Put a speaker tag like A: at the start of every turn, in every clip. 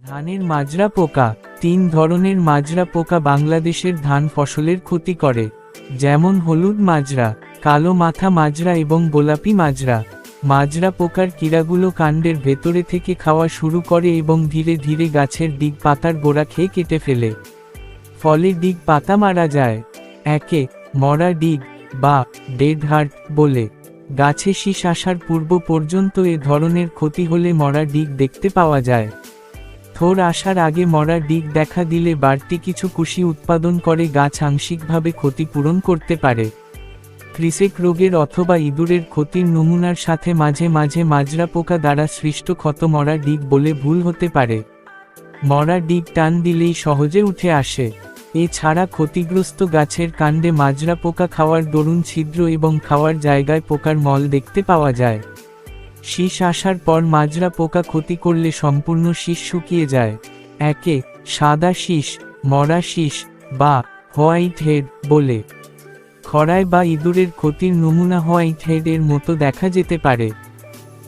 A: ধানের মাজরা পোকা। 3 ধরনের মাজরা পোকা বাংলাদেশের ধান ফসলের ক্ষতি করে, যেমন হলুদ মাজরা, কালো মাথা মাজরা এবং গোলাপি মাজরা। মাজরা পোকার কীড়াগুলো কাণ্ডের ভেতরে থেকে খাওয়া শুরু করে এবং ধীরে ধীরে গাছের ডিগ পাতার গোড়া খেয়ে কেটে ফেলে, ফলে ডিগ পাতা মারা যায়। একে মরা ডিগ বা ডেড হার্ট বলে। গাছে শীষ আসার পূর্ব পর্যন্ত এ ধরনের ক্ষতি হলে মরা ডিগ দেখতে পাওয়া যায়। থোর আসার আগে মরা ডিগ দেখা দিলে বাড়তি কিছু কুশি উৎপাদন করে গাছ আংশিকভাবে ক্ষতিপূরণ করতে পারে। ক্রিসেক রোগের অথবা ইঁদুরের ক্ষতির নমুনার সাথে মাঝে মাঝে মাজরা পোকা দ্বারা সৃষ্ট ক্ষত মরা ডিগ বলে ভুল হতে পারে। মরা ডিগ টান দিলেই সহজে উঠে আসে। এছাড়া ক্ষতিগ্রস্ত গাছের কাণ্ডে মাজরা পোকা খাওয়ার দরুন ছিদ্র এবং খাওয়ার জায়গায় পোকার মল দেখতে পাওয়া যায়। শীষ আসার পর মাজরা পোকা ক্ষতি করলে সম্পূর্ণ শীষ শুকিয়ে যায়। একে সাদা শীষ, মরা শীষ বা হোয়াইট হেড বলে। খরায় বা ইঁদুরের ক্ষতির নমুনা হোয়াইট হেড এর মতো দেখা যেতে পারে।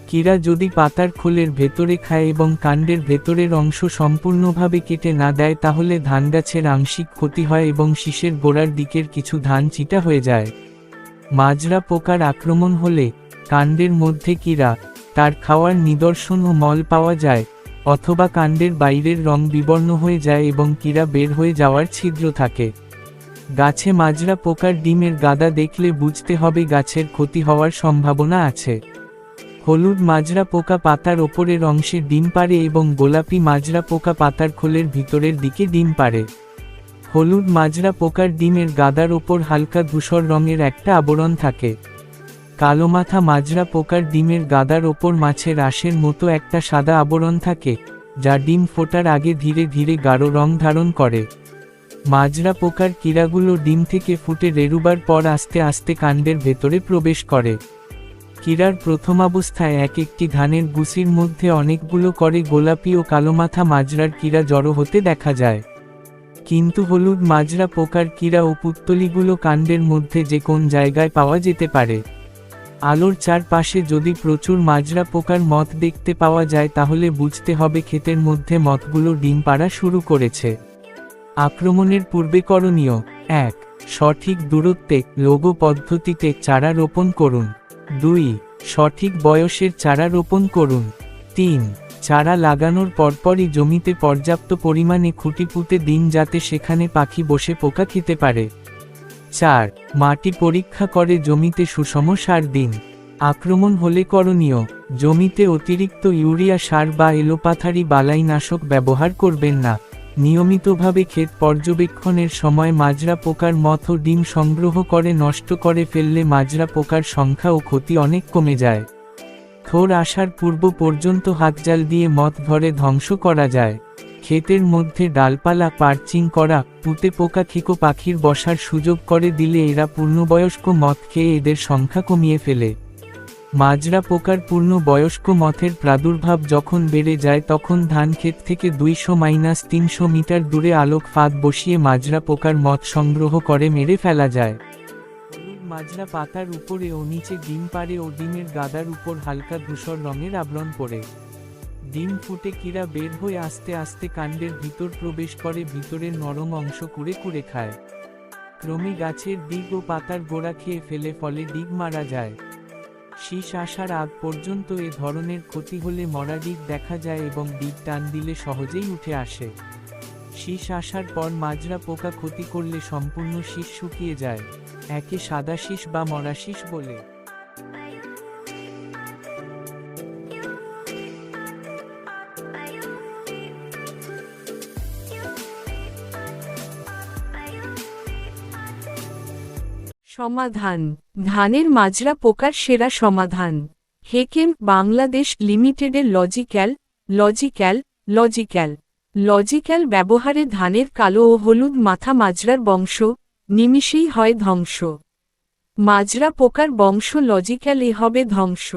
A: কীরা যদি পাতার খোলের ভেতরে খায় এবং কাণ্ডের ভেতরের অংশ সম্পূর্ণভাবে কেটে না দেয় তাহলে ধানগাছের আংশিক ক্ষতি হয় এবং শীষের গোড়ার দিকের কিছু ধান চিটা হয়ে যায়। মাজরা পোকার আক্রমণ হলে কাণ্ডের মধ্যে কীরা, তার খাওয়ার নিদর্শন ও মল পাওয়া যায়, অথবা কাণ্ডের বাইরের রং বিবর্ণ হয়ে যায় এবং কীরা বের হয়ে যাওয়ার ছিদ্র থাকে। গাছে মাজরা পোকার ডিমের গাদা দেখলে বুঝতে হবে গাছের ক্ষতি হওয়ার সম্ভাবনা আছে। হলুদ মাজরা পোকা পাতার ওপরের অংশে ডিম পাড়ে এবং গোলাপি মাজরা পোকা পাতার খোলের ভিতরের দিকে ডিম পাড়ে। হলুদ মাজরা পোকার ডিমের গাদার ওপর হালকা ধূসর রঙের একটা আবরণ থাকে। কালো মাথা মাজরা পোকার ডিমের গাদার ওপর মাছের আঁশের মতো একটা সাদা আবরণ থাকে, যা ডিম ফোটার আগে ধীরে ধীরে গাঢ় রং ধারণ করে। মাজরা পোকার কীড়াগুলো ডিম থেকে ফুটে রেরুবার পর আস্তে আস্তে কাণ্ডের ভেতরে প্রবেশ করে। কীড়ার প্রথমাবস্থায় এক একটি ধানের গুছির মধ্যে অনেকগুলো করে গোলাপি ও কালোমাথা মাজরার কীড়া জড়ো হতে দেখা যায়। কিন্তু হলুদ মাজরা পোকার কীড়া ও পুত্তলিগুলো কাণ্ডের মধ্যে যে কোন জায়গায় পাওয়া যেতে পারে। আলোর চারপাশে যদি প্রচুর মাজরা পোকার মথ দেখতে পাওয়া যায় তাহলে বুঝতে হবে ক্ষেতের মধ্যে মথগুলো ডিম পাড়া শুরু করেছে। আক্রমণের পূর্বে করণীয়: ১. সঠিক দূরত্বে লোগো পদ্ধতিতে চারা রোপণ করুন। ২. সঠিক বয়সের চারা রোপণ করুন। ৩. চারা লাগানোর পরপরই জমিতে পর্যাপ্ত পরিমাণে খুঁটি পুঁতে দিন যাতে সেখানে পাখি বসে পোকা খেতে পারে। ৪. মাটি পরীক্ষা করে জমিতে সুষম সার দিন। আক্রমণ হলে করণীয়: জমিতে অতিরিক্ত ইউরিয়া সার বা এলোপাথারি বালাইনাশক ব্যবহার করবেন না। নিয়মিতভাবে ক্ষেত পর্যবেক্ষণের সময় মাজরা পোকার মথ ও ডিম সংগ্রহ করে নষ্ট করে ফেললে মাজরা পোকার সংখ্যা ও ক্ষতি অনেক কমে যায়। থোর আসার পূর্ব পর্যন্ত হাতজাল দিয়ে মথ ধরে ধ্বংস করা যায়। ক্ষেতের মধ্যে ডালপালা পার্চিং করা, পুঁতে পোকা খেকো পাখির বসার সুযোগ করে দিলে এরা পূর্ণবয়স্ক মথ খেয়ে এদের সংখ্যা কমিয়ে ফেলে। মাজরা পোকার পূর্ণবয়স্ক মথের প্রাদুর্ভাব যখন বেড়ে যায় তখন ধান ক্ষেত থেকে 200-300 মিটার দূরে আলোক ফাঁদ বসিয়ে মাজরা পোকার মথ সংগ্রহ করে মেরে ফেলা যায়। হলুদ মাজরা পাতার উপরে ও নিচে ডিম পাড়ে ও ডিমের গাদার উপর হালকা ধূসর রঙের আবরণ পড়ে। ডিম ফুটে কীরা বের হয়ে আস্তে আস্তে কাণ্ডের ভিতর প্রবেশ করে ভিতরের নরম অংশ কুড়ে কুড়ে খায়। ক্রমে গাছের ডিগ ও পাতার গোড়া খেয়ে ফেলে, ফলে ডিগ মারা যায়। শীষ আসার আগ পর্যন্ত এ ধরনের ক্ষতি হলে মরা ডিগ দেখা যায় এবং ডিগ টান দিলে সহজেই উঠে আসে। শীষ আসার পর মাজরা পোকা ক্ষতি করলে সম্পূর্ণ শীষ শুকিয়ে যায়। একে সাদা শীষ বা মরা শীষ বলে।
B: সমাধান: ধানের মাজরা পোকার সেরা সমাধান। হেকেম বাংলাদেশ লিমিটেডের লজিক্যাল ব্যবহারে ধানের কালো ও হলুদ মাথা মাজরার বংশ নিমিষেই হয় ধ্বংস। মাজরা পোকার বংশ লজিক্যাল এ হবে ধ্বংস।